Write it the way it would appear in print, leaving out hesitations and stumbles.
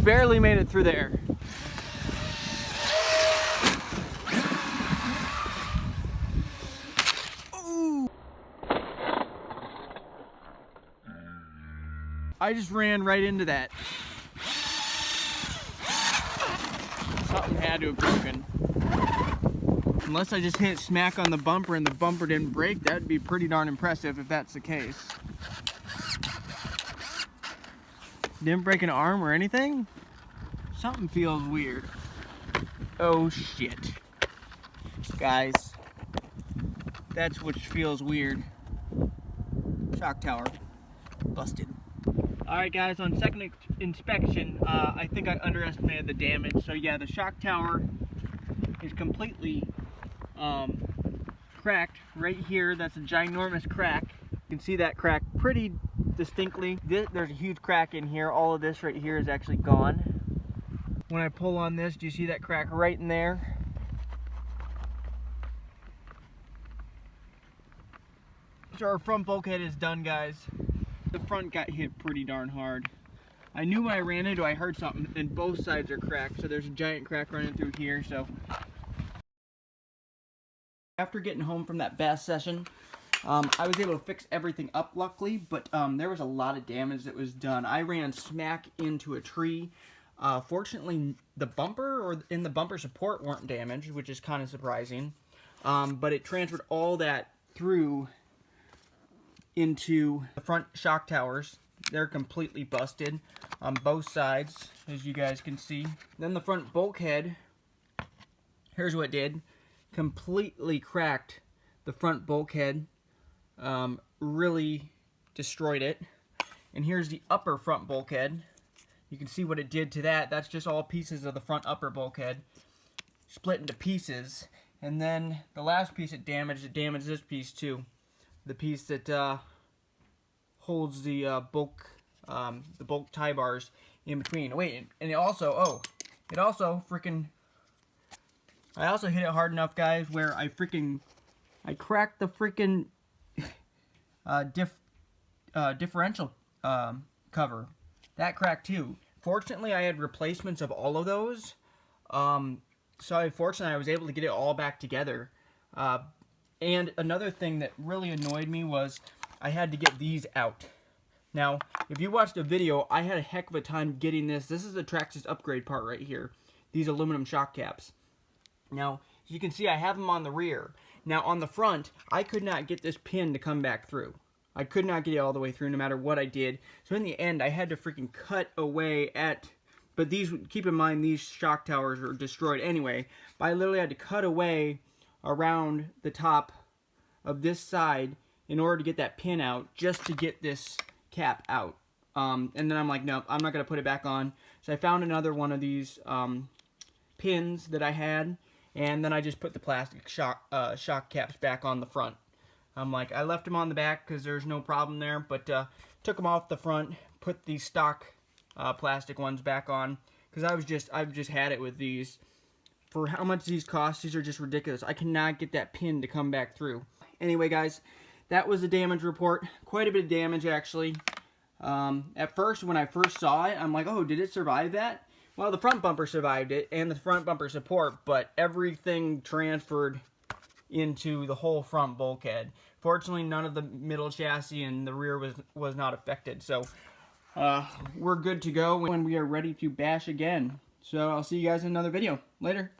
barely made it through there. Ooh. I just ran right into that. Something had to have broken. Unless I just hit smack on the bumper and the bumper didn't break, that would be pretty darn impressive if that's the case. Didn't break an arm or anything? Something feels weird. Oh shit. Guys, that's what feels weird. Shock tower busted. Alright guys, on second inspection, I think I underestimated the damage. So yeah, the shock tower is completely cracked right here. That's a ginormous crack. You can see that crack pretty distinctly. There's a huge crack in here. All of this right here is actually gone. When I pull on this, do you see that crack right in there? So our front bulkhead is done, guys. The front got hit pretty darn hard. I knew when I ran into it, I heard something, and both sides are cracked. So there's a giant crack running through here. So after getting home from that bass session, I was able to fix everything up, luckily, but there was a lot of damage that was done. I ran smack into a tree. Fortunately, the bumper the bumper support weren't damaged, which is kind of surprising. But it transferred all that through into the front shock towers. They're completely busted on both sides, as you guys can see. Then the front bulkhead, here's what it did. Completely cracked the front bulkhead. Really destroyed it. And here's the upper front bulkhead. You can see what it did to that. That's just all pieces of the front upper bulkhead split into pieces. And then the last piece it damaged this piece too. The piece that holds the bulk tie bars in between. Wait, and it also freaking, I also hit it hard enough, guys, where I cracked the freaking differential cover. That cracked too. Fortunately, I had replacements of all of those. So fortunately, I was able to get it all back together. And another thing that really annoyed me was I had to get these out. Now, if you watched the video, I had a heck of a time getting this. This is the Traxxas upgrade part right here. These aluminum shock caps. Now, you can see I have them on the rear. Now, on the front, I could not get this pin to come back through. I could not get it all the way through no matter what I did. So in the end, I had to freaking cut away at... But these, keep in mind, these shock towers were destroyed anyway. But I literally had to cut away around the top of this side in order to get that pin out, just to get this cap out. And then I'm like, no, I'm not going to put it back on. So I found another one of these pins that I had, and then I just put the plastic shock caps back on the front. I'm like, I left them on the back because there's no problem there, but took them off the front, put these stock plastic ones back on, because I've just had it with these. For how much these cost, these are just ridiculous. I cannot get that pin to come back through. Anyway, guys, that was the damage report. Quite a bit of damage, actually. At first, when I first saw it, I'm like, oh, did it survive that? Well, the front bumper survived it, and the front bumper support, but everything transferred into the whole front bulkhead. Fortunately, none of the middle chassis and the rear was not affected. So, we're good to go when we are ready to bash again. So, I'll see you guys in another video. Later.